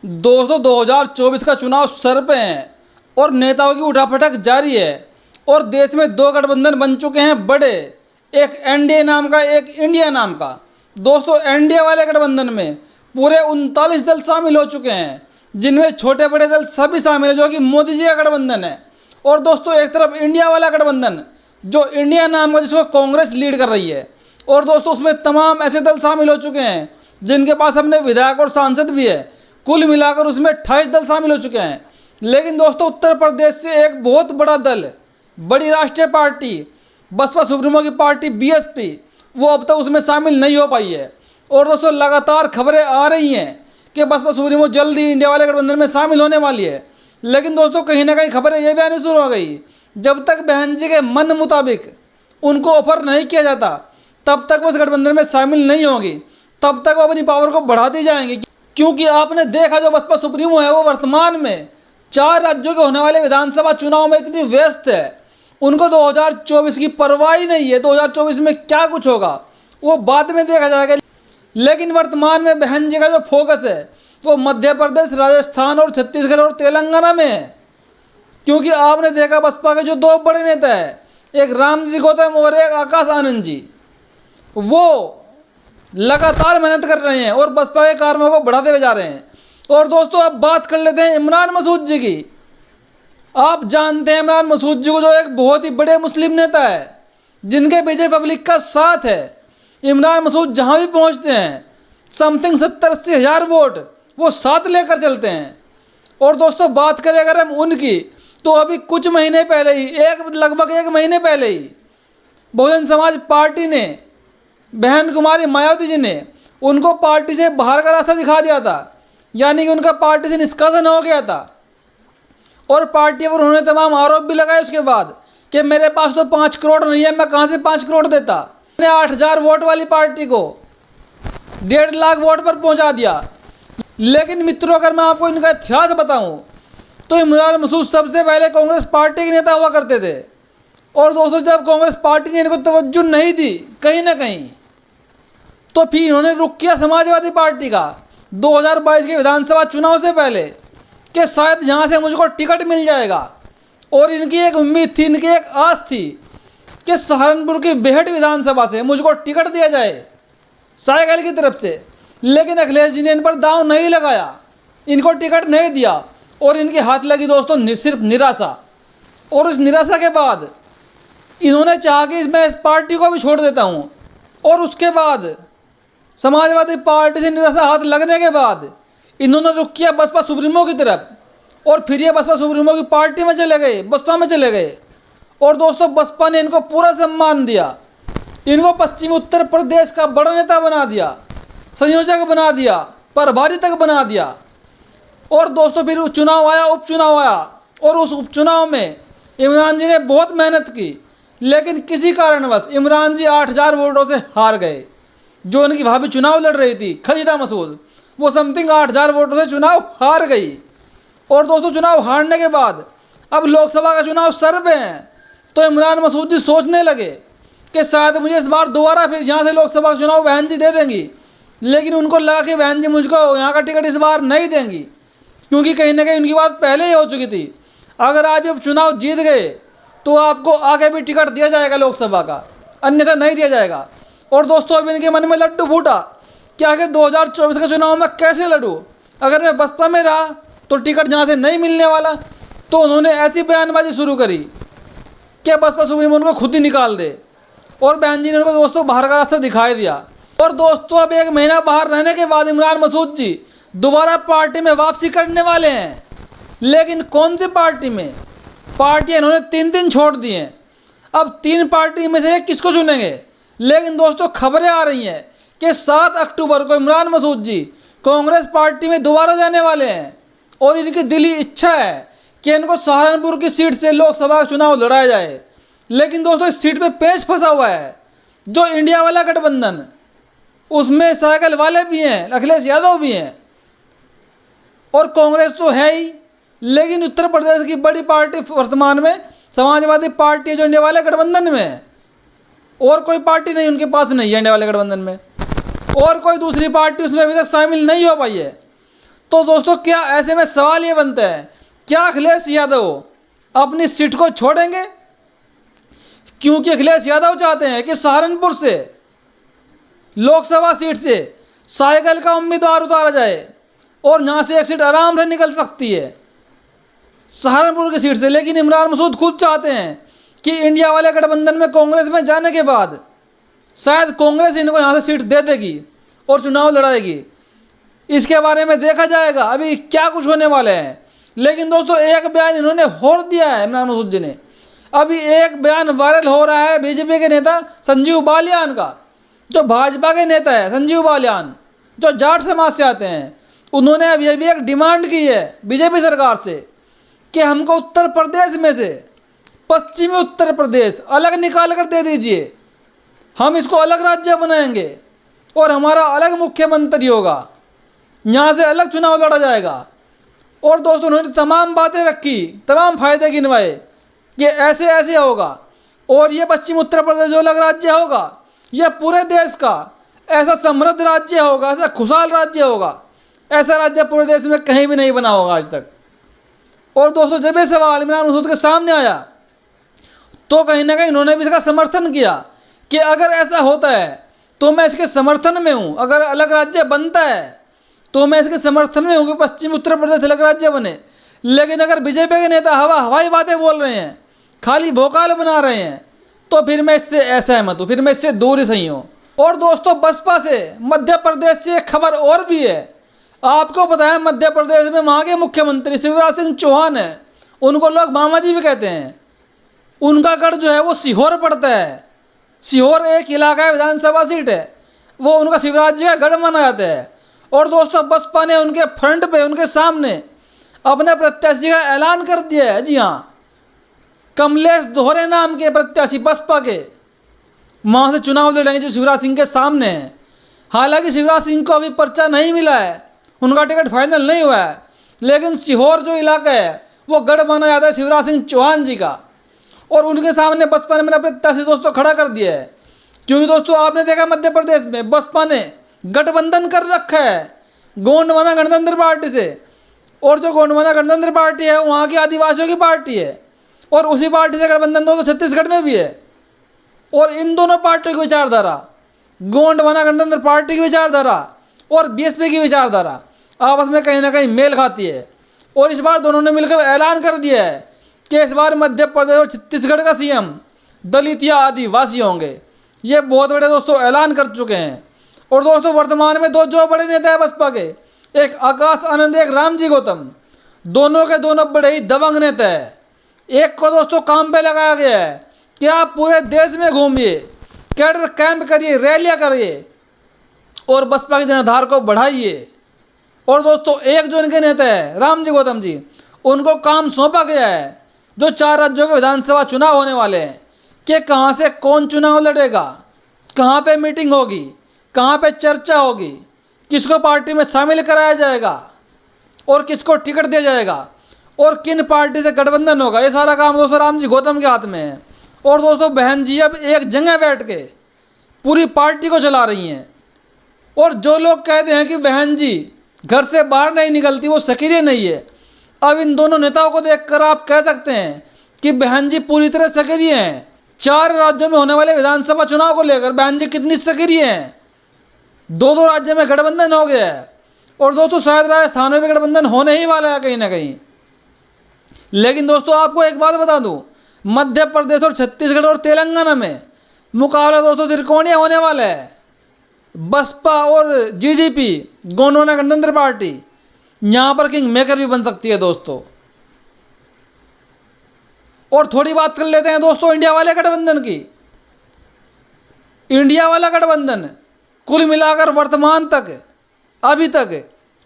दोस्तों 2024 का चुनाव सर पे है और नेताओं की उठापटक जारी है और देश में दो गठबंधन बन चुके हैं बड़े, एक एनडीए नाम का, एक इंडिया नाम का। दोस्तों एनडीए वाले गठबंधन में पूरे 39 दल शामिल हो चुके हैं, जिनमें छोटे बड़े दल सभी शामिल है, जो कि मोदी जी का गठबंधन है। और दोस्तों एक तरफ इंडिया वाला गठबंधन, जो इंडिया नाम का, जिसको कांग्रेस लीड कर रही है। और दोस्तों उसमें तमाम ऐसे दल शामिल हो चुके हैं जिनके पास अपने विधायक और सांसद भी है। कुल मिलाकर उसमें 28 दल शामिल हो चुके हैं। लेकिन दोस्तों उत्तर प्रदेश से एक बहुत बड़ा दल, बड़ी राष्ट्रीय पार्टी बसपा सुप्रीमो की पार्टी बीएसपी, वो अब तक उसमें शामिल नहीं हो पाई है। और दोस्तों लगातार खबरें आ रही हैं कि बसपा सुप्रीमो जल्दी इंडिया वाले गठबंधन में शामिल होने वाली है। लेकिन दोस्तों कहीं ना कहीं खबरें ये भी आनी शुरू हो गई, जब तक बहन जी के मन मुताबिक उनको ऑफर नहीं किया जाता तब तक वो इस गठबंधन में शामिल नहीं होगी, तब तक वो अपनी पावर को बढ़ाती जाएंगी। क्योंकि आपने देखा जो बसपा सुप्रीमो है वो वर्तमान में 4 राज्यों के होने वाले विधानसभा चुनाव में इतनी व्यस्त है, उनको 2024 की परवाह ही नहीं है। 2024 में क्या कुछ होगा वो बाद में देखा जाएगा। लेकिन वर्तमान में बहन जी का जो फोकस है वो मध्य प्रदेश, राजस्थान और छत्तीसगढ़ और तेलंगाना में है। क्योंकि आपने देखा बसपा के जो 2 बड़े नेता है, एक रामजी गौतम और एक आकाश आनंद जी, वो लगातार मेहनत कर रहे हैं और बसपा के कार्यों को बढ़ाते हुए जा रहे हैं। और दोस्तों अब बात कर लेते हैं इमरान मसूद जी की। आप जानते हैं इमरान मसूद जी को, जो एक बहुत ही बड़े मुस्लिम नेता है जिनके बीजेपी पब्लिक का साथ है। इमरान मसूद जहां भी पहुंचते हैं समथिंग 70-80 हज़ार वोट वो साथ लेकर चलते हैं। और दोस्तों बात करें अगर हम उनकी, तो अभी कुछ महीने पहले ही, लगभग एक महीने पहले ही बहुजन समाज पार्टी ने, बहन कुमारी मायावती जी ने उनको पार्टी से बाहर का रास्ता दिखा दिया था, यानी कि उनका पार्टी से निष्कासन हो गया था। और पार्टी पर उन्होंने तमाम आरोप भी लगाए उसके बाद कि मेरे पास तो 5 करोड़ नहीं है, मैं कहाँ से 5 करोड़ देता। मैंने 8,000 वोट वाली पार्टी को 1.5 लाख वोट पर पहुंचा दिया। लेकिन मित्रों अगर मैं आपको इनका इतिहास बताऊं तो इमरान मसूद सबसे पहले कांग्रेस पार्टी के नेता हुआ करते थे। और दोस्तों जब कांग्रेस पार्टी ने इनको तवज्जो नहीं दी कहीं ना कहीं, तो फिर इन्होंने रुख किया समाजवादी पार्टी का 2022 के विधानसभा चुनाव से पहले कि शायद यहाँ से मुझको टिकट मिल जाएगा। और इनकी एक उम्मीद थी, इनकी एक आस थी कि सहारनपुर की बेहट विधानसभा से मुझको टिकट दिया जाए साइकिल की तरफ से। लेकिन अखिलेश जी ने इन पर दांव नहीं लगाया, इनको टिकट नहीं दिया और इनके हाथ लगी दोस्तों सिर्फ निराशा। और उस निराशा के बाद इन्होंने चाहा कि मैं इस पार्टी को भी छोड़ देता हूँ। और उसके बाद समाजवादी पार्टी से निराशा हाथ लगने के बाद इन्होंने रुख किया बसपा सुप्रीमो की तरफ। और फिर ये बसपा सुप्रीमो की पार्टी में चले गए, बसपा में चले गए। और दोस्तों बसपा ने इनको पूरा सम्मान दिया, इनको पश्चिमी उत्तर प्रदेश का बड़ा नेता बना दिया, संयोजक बना दिया, प्रभारी तक बना दिया। और दोस्तों फिर चुनाव आया, उपचुनाव आया, और उस उपचुनाव में इमरान जी ने बहुत मेहनत की। लेकिन किसी कारणवश इमरान जी 8,000 वोटों से हार गए। जो उनकी भाभी चुनाव लड़ रही थी खलीदा मसूद, वो समथिंग 8,000 वोटों से चुनाव हार गई। और दोस्तों चुनाव हारने के बाद अब लोकसभा का चुनाव सर पे है, तो इमरान मसूद जी सोचने लगे कि शायद मुझे इस बार दोबारा फिर यहाँ से लोकसभा का चुनाव बहन जी दे देंगी। लेकिन उनको लगा कि बहन जी मुझको यहाँ का टिकट इस बार नहीं देंगी, क्योंकि कहीं ना कहीं उनकी बात पहले ही हो चुकी थी। अगर आप ये चुनाव जीत गए तो आपको आगे भी टिकट दिया जाएगा लोकसभा का, अन्यथा नहीं दिया जाएगा। और दोस्तों अब इनके मन में लड्डू फूटा कि आखिर 2024 का चुनाव मैं कैसे लड़ूं, अगर मैं बसपा में रहा तो टिकट जहाँ से नहीं मिलने वाला। तो उन्होंने ऐसी बयानबाजी शुरू करी कि बसपा सुप्रीमो उनको खुद ही निकाल दे। और बहन जी ने उनको दोस्तों बाहर का रास्ता दिखाई दिया। और दोस्तों अब 1 महीना बाहर रहने के बाद इमरान मसूद जी दोबारा पार्टी में वापसी करने वाले हैं। लेकिन कौन सी पार्टी में? पार्टियाँ इन्होंने 3 छोड़ दी हैं। अब 3 पार्टी में से किसको चुनेंगे? लेकिन दोस्तों खबरें आ रही हैं कि 7 अक्टूबर को इमरान मसूद जी कांग्रेस पार्टी में दोबारा जाने वाले हैं। और इनकी दिली इच्छा है कि इनको सहारनपुर की सीट से लोकसभा का चुनाव लड़ाया जाए। लेकिन दोस्तों इस सीट पे पेच फंसा हुआ है। जो इंडिया वाला गठबंधन, उसमें साइकिल वाले भी हैं, अखिलेश यादव भी हैं, और कांग्रेस तो है ही। लेकिन उत्तर प्रदेश की बड़ी पार्टी वर्तमान में समाजवादी पार्टी है, जो इंडिया वाले गठबंधन में है। और कोई पार्टी नहीं उनके पास नहीं है इंडिया वाले गठबंधन में, और कोई दूसरी पार्टी उसमें अभी तक शामिल नहीं हो पाई है। तो दोस्तों क्या ऐसे में सवाल ये बनता है, क्या अखिलेश यादव अपनी सीट को छोड़ेंगे? क्योंकि अखिलेश यादव चाहते हैं कि सहारनपुर से लोकसभा सीट से साइकिल का उम्मीदवार उतारा जाए और यहाँ से एक सीट आराम से निकल सकती है सहारनपुर की सीट से। लेकिन इमरान मसूद खुद चाहते हैं कि इंडिया वाले गठबंधन में कांग्रेस में जाने के बाद शायद कांग्रेस इनको यहाँ से सीट दे देगी और चुनाव लड़ाएगी। इसके बारे में देखा जाएगा अभी क्या कुछ होने वाले हैं। लेकिन दोस्तों एक बयान इन्होंने और दिया है इमरान मसूद जी ने। अभी एक बयान वायरल हो रहा है बीजेपी के नेता संजीव बालियान का, जो भाजपा के नेता है संजीव बालियान, जो जाट समाज से आते हैं। उन्होंने अब ये भी एक डिमांड की है बीजेपी सरकार से कि हमको उत्तर प्रदेश में से पश्चिमी उत्तर प्रदेश अलग निकाल कर दे दीजिए, हम इसको अलग राज्य बनाएंगे और हमारा अलग मुख्यमंत्री होगा, यहाँ से अलग चुनाव लड़ा जाएगा। और दोस्तों उन्होंने तमाम बातें रखी, तमाम फायदे गिनवाए कि ऐसे ऐसे होगा और ये पश्चिम उत्तर प्रदेश जो अलग राज्य होगा यह पूरे देश का ऐसा समृद्ध राज्य होगा, ऐसा खुशहाल राज्य होगा, ऐसा राज्य पूरे देश में कहीं भी नहीं बना होगा आज तक। और दोस्तों जब ये सवाल इमरान मसूद के सामने आया तो कहीं ना कहीं उन्होंने भी इसका समर्थन किया कि अगर ऐसा होता है तो मैं इसके समर्थन में हूँ, अगर अलग राज्य बनता है तो मैं इसके समर्थन में हूँ कि पश्चिम उत्तर प्रदेश अलग राज्य बने। लेकिन अगर बीजेपी के नेता हवाई बातें बोल रहे हैं, खाली भोकाल बना रहे हैं, तो फिर मैं इससे असहमत हूँ, फिर मैं इससे दूर ही सही हूँ। और दोस्तों बसपा से मध्य प्रदेश से एक खबर और भी है। आपको पता है मध्य प्रदेश में वहाँ के मुख्यमंत्री शिवराज सिंह चौहान है, उनको लोग मामा जी भी कहते हैं। उनका गढ़ जो है वो सीहोर पड़ता है। सीहोर एक इलाका है, विधानसभा सीट है, वो उनका शिवराज जी का गढ़ माना जाता है। और दोस्तों बसपा ने उनके फ्रंट पे, उनके सामने अपने प्रत्याशी का ऐलान कर दिया है। जी हाँ, कमलेश दोहरे नाम के प्रत्याशी बसपा के वहाँ से चुनाव लड़ेंगे जो शिवराज सिंह के सामने हैं। हालांकि शिवराज सिंह को अभी पर्चा नहीं मिला है, उनका टिकट फाइनल नहीं हुआ है, लेकिन सीहोर जो इलाका है वो गढ़ माना जाता है शिवराज सिंह चौहान जी का। और उनके सामने बसपा ने मेरा प्रत्याशी दोस्तों खड़ा कर दिया है। क्योंकि दोस्तों आपने देखा मध्य प्रदेश में बसपा ने गठबंधन कर रखा है गोंडवाना गणतंत्र पार्टी से, और जो गोंडवाना गणतंत्र पार्टी है वहाँ की आदिवासियों की पार्टी है, और उसी पार्टी से गठबंधन दोस्तों छत्तीसगढ़ में भी है। और इन दोनों पार्टियों की विचारधारा, गोंडवाना गणतंत्र पार्टी की विचारधारा और बीएसपी की विचारधारा आपस में कहीं ना कहीं मेल खाती है। और इस बार दोनों ने मिलकर ऐलान कर दिया है कि इस बार मध्य प्रदेश और छत्तीसगढ़ का सीएम दलित या आदिवासी होंगे। ये बहुत बड़े दोस्तों ऐलान कर चुके हैं। और दोस्तों वर्तमान में दो जो बड़े नेता है बसपा के, एक आकाश आनंद, एक रामजी गौतम, दोनों के दोनों बड़े ही दबंग नेता है। एक को दोस्तों काम पे लगाया गया है कि आप पूरे देश में घूमिए, कैडर कैंप करिए, रैलियां करिए और बसपा के जनाधार को बढ़ाइए। और दोस्तों एक जो इनके नेता है रामजी गौतम जी, उनको काम सौंपा गया है जो 4 राज्यों के विधानसभा चुनाव होने वाले हैं कि कहाँ से कौन चुनाव लड़ेगा, कहाँ पे मीटिंग होगी, कहाँ पे चर्चा होगी, किसको पार्टी में शामिल कराया जाएगा और किसको टिकट दिया जाएगा और किन पार्टी से गठबंधन होगा। ये सारा काम दोस्तों रामजी गौतम के हाथ में है। और दोस्तों बहन जी अब एक जगह बैठ के पूरी पार्टी को चला रही हैं। और जो लोग कहते हैं कि बहन जी घर से बाहर नहीं निकलती, वो सक्रिय नहीं है, अब इन दोनों नेताओं को देखकर आप कह सकते हैं कि बहन जी पूरी तरह सक्रिय हैं। 4 राज्यों में होने वाले विधानसभा चुनाव को लेकर बहन जी कितनी सक्रिय हैं। 2 राज्यों में गठबंधन हो गया है और दोस्तों शायद राजस्थान में भी गठबंधन होने ही वाला है कहीं ना कहीं। लेकिन दोस्तों आपको एक बात बता दूं, मध्य प्रदेश और छत्तीसगढ़ और तेलंगाना में मुकाबला दोस्तों त्रिकोणीय होने वाला है। बसपा और जीजेपी, गोंडवाना गणतंत्र पार्टी, यहाँ पर किंग मेकर भी बन सकती है दोस्तों। और थोड़ी बात कर लेते हैं दोस्तों इंडिया वाले गठबंधन की। इंडिया वाला गठबंधन कुल मिलाकर वर्तमान तक अभी तक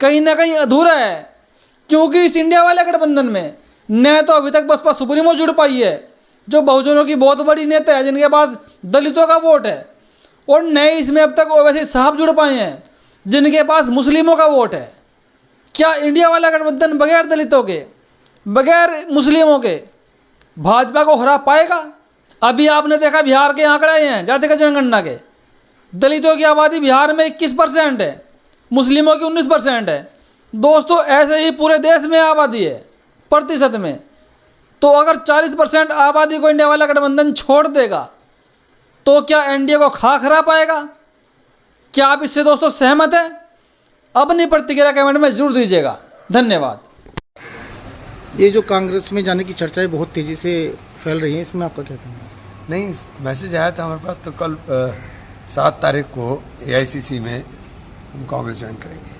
कहीं ना कहीं अधूरा है, क्योंकि इस इंडिया वाले गठबंधन में न तो अभी तक बसपा सुप्रीमो जुड़ पाई है जो बहुजनों की बहुत बड़ी नेता है जिनके पास दलितों का वोट है, और न इसमें अब तक ओवैसी साहब जुड़ पाए हैं जिनके पास मुस्लिमों का वोट है। क्या इंडिया वाला गठबंधन बगैर दलितों के, बगैर मुस्लिमों के भाजपा को हरा पाएगा? अभी आपने देखा बिहार के आंकड़े आए हैं जातिगत जनगणना के, दलितों की आबादी बिहार में 21% है, मुस्लिमों की 19% है। दोस्तों ऐसे ही पूरे देश में आबादी है प्रतिशत में, तो अगर 40% आबादी को इंडिया वाला गठबंधन छोड़ देगा तो क्या एनडीए को खा पाएगा? क्या आप इससे दोस्तों सहमत हैं? अपनी प्रतिक्रिया कमेंट में जरूर दीजिएगा। धन्यवाद। ये जो कांग्रेस में जाने की चर्चाएं बहुत तेजी से फैल रही हैं, इसमें आपका क्या कहना है? नहीं, मैसेज आया था हमारे पास, तो कल 7 तारीख को AICC में हम कांग्रेस ज्वाइन करेंगे।